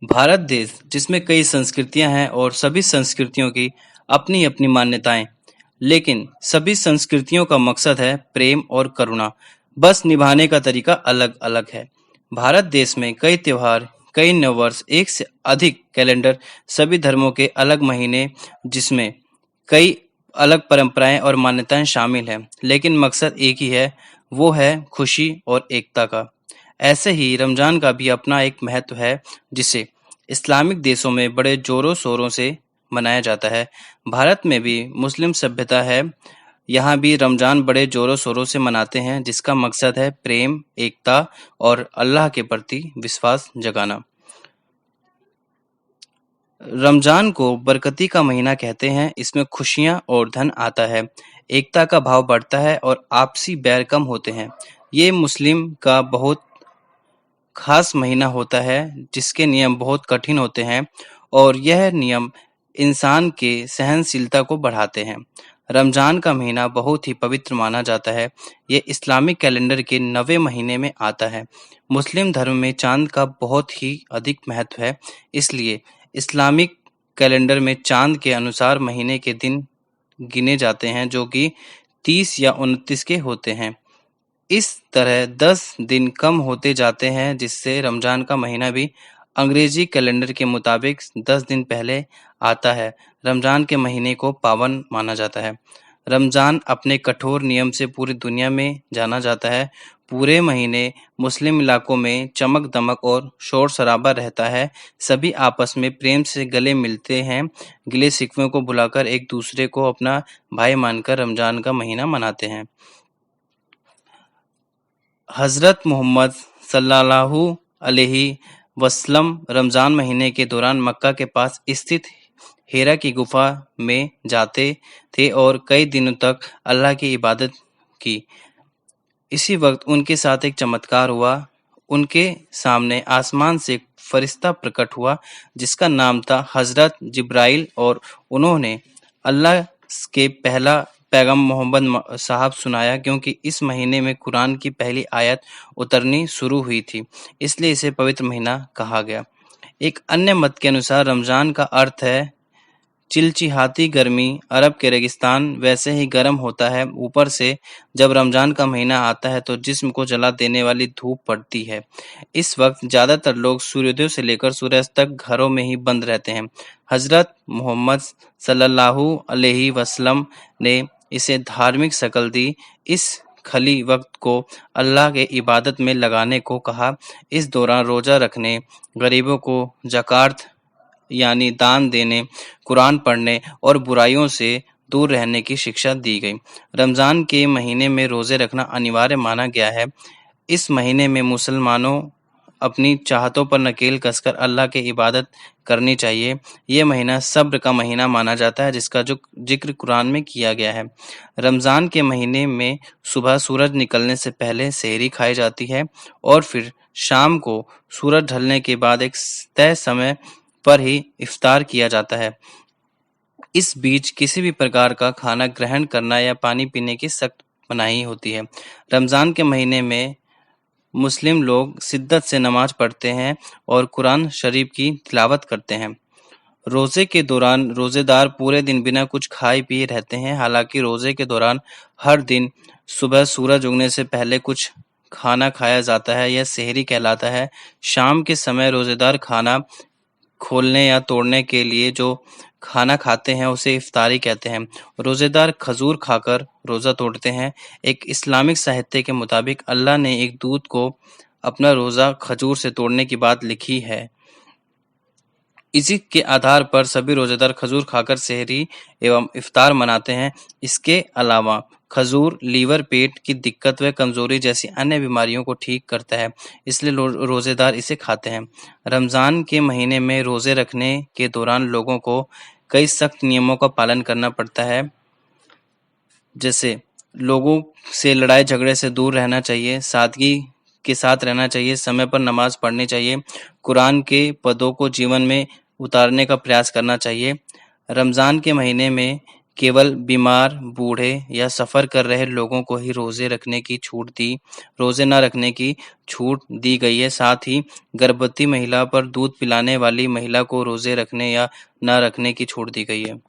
भारत देश जिसमें कई संस्कृतियां हैं और सभी संस्कृतियों की अपनी अपनी मान्यताएं, लेकिन सभी संस्कृतियों का मकसद है प्रेम और करुणा, बस निभाने का तरीका अलग अलग है। भारत देश में कई त्योहार, कई नववर्ष, एक से अधिक कैलेंडर, सभी धर्मों के अलग महीने, जिसमें कई अलग परंपराएं और मान्यताएं शामिल हैं, लेकिन मकसद एक ही है, वो है खुशी और एकता का। ऐसे ही रमजान का भी अपना एक महत्व है, जिसे इस्लामिक देशों में बड़े जोरों शोरों से मनाया जाता है। भारत में भी मुस्लिम सभ्यता है, यहाँ भी रमजान बड़े जोरों शोरों से मनाते हैं, जिसका मकसद है प्रेम, एकता और अल्लाह के प्रति विश्वास जगाना। रमजान को बरकती का महीना कहते हैं। इसमें खुशियां और धन आता है, एकता का भाव बढ़ता है और आपसी बैर कम होते हैं। ये मुस्लिम का बहुत खास महीना होता है, जिसके नियम बहुत कठिन होते हैं और यह नियम इंसान के सहनशीलता को बढ़ाते हैं। रमजान का महीना बहुत ही पवित्र माना जाता है। ये इस्लामिक कैलेंडर के 9वें महीने में आता है। मुस्लिम धर्म में चांद का बहुत ही अधिक महत्व है, इसलिए इस्लामिक कैलेंडर में चांद के अनुसार महीने के दिन गिने जाते हैं, जो कि 30 या 29 के होते हैं। इस तरह 10 दिन कम होते जाते हैं, जिससे रमजान का महीना भी अंग्रेजी कैलेंडर के मुताबिक 10 दिन पहले आता है। रमजान के महीने को पावन माना जाता है। रमजान अपने कठोर नियम से पूरी दुनिया में जाना जाता है। पूरे महीने मुस्लिम इलाकों में चमक दमक और शोर शराबा रहता है। सभी आपस में प्रेम से गले मिलते हैं, गिले शिकवे को भुलाकर एक दूसरे को अपना भाई मानकर रमजान का महीना मनाते हैं। हज़रत मोहम्मद सल्लल्लाहु अलैहि वसल्लम रमज़ान महीने के दौरान मक्का के पास स्थित हिरा की गुफा में जाते थे और कई दिनों तक अल्लाह की इबादत की। इसी वक्त उनके साथ एक चमत्कार हुआ। उनके सामने आसमान से एक फरिश्ता प्रकट हुआ, जिसका नाम था हज़रत जिब्राइल, और उन्होंने अल्लाह के पहला पैगाम मोहम्मद साहब सुनाया, क्योंकि इस महीने में कुरान की पहली आयत उतरनी शुरू हुई थी, इसलिए इसे पवित्र महीना कहा गया। एक अन्य मत के अनुसार रमज़ान का अर्थ है चिलचिलाती गर्मी। अरब के रेगिस्तान वैसे ही गर्म होता है, ऊपर से जब रमजान का महीना आता है तो जिस्म को जला देने वाली धूप पड़ती है। इस वक्त ज्यादातर लोग सूर्योदय से लेकर सूर्यास्त तक घरों में ही बंद रहते हैं। हजरत मोहम्मद सल्लल्लाहु अलैहि वसल्लम ने इसे धार्मिक शक्ल दी। इस खली वक्त को अल्लाह के इबादत में लगाने को कहा। इस दौरान रोजा रखने, गरीबों को ज़कात यानी दान देने, कुरान पढ़ने और बुराइयों से दूर रहने की शिक्षा दी गई। रमज़ान के महीने में रोज़े रखना अनिवार्य माना गया है। इस महीने में मुसलमानों अपनी चाहतों पर नकेल कसकर अल्लाह की इबादत करनी चाहिए। ये महीना सब्र का महीना माना जाता है, जिसका जो जिक्र कुरान में किया गया है। रमज़ान के महीने में सुबह सूरज निकलने से पहले सेहरी खाई जाती है और फिर शाम को सूरज ढलने के बाद एक तय समय पर ही इफ्तार किया जाता है। इस बीच किसी भी प्रकार का खाना ग्रहण करना या पानी पीने की सख्त मनाही होती है। रमज़ान के महीने में मुस्लिम लोग शिद्दत से नमाज पढ़ते हैं और कुरान शरीफ की तिलावत करते हैं। रोज़े के दौरान रोज़ेदार पूरे दिन बिना कुछ खाए पिए रहते हैं। हालांकि रोज़े के दौरान हर दिन सुबह सूरज उगने से पहले कुछ खाना खाया जाता है, यह सेहरी कहलाता है। शाम के समय रोज़ेदार खाना खोलने या तोड़ने के लिए जो खाना खाते हैं उसे इफ्तारी कहते हैं। रोज़ेदार खजूर खाकर रोज़ा तोड़ते हैं। एक इस्लामिक साहित्य के मुताबिक अल्लाह ने एक दूत को अपना रोज़ा खजूर से तोड़ने की बात लिखी है। इसी के आधार पर सभी रोज़ेदार खजूर खाकर सेहरी एवं इफ्तार मनाते हैं। इसके अलावा खजूर लीवर, पेट की दिक्कत व कमज़ोरी जैसी अन्य बीमारियों को ठीक करता है, इसलिए रोज़ेदार इसे खाते हैं। रमज़ान के महीने में रोज़े रखने के दौरान लोगों को कई सख्त नियमों का पालन करना पड़ता है, जैसे लोगों से लड़ाई झगड़े से दूर रहना चाहिए, सादगी के साथ रहना चाहिए, समय पर नमाज पढ़नी चाहिए, कुरान के पदों को जीवन में उतारने का प्रयास करना चाहिए। रमज़ान के महीने में केवल बीमार, बूढ़े या सफ़र कर रहे लोगों को ही रोज़े न रखने की छूट दी गई है। साथ ही गर्भवती महिला पर दूध पिलाने वाली महिला को रोज़े रखने या न रखने की छूट दी गई है।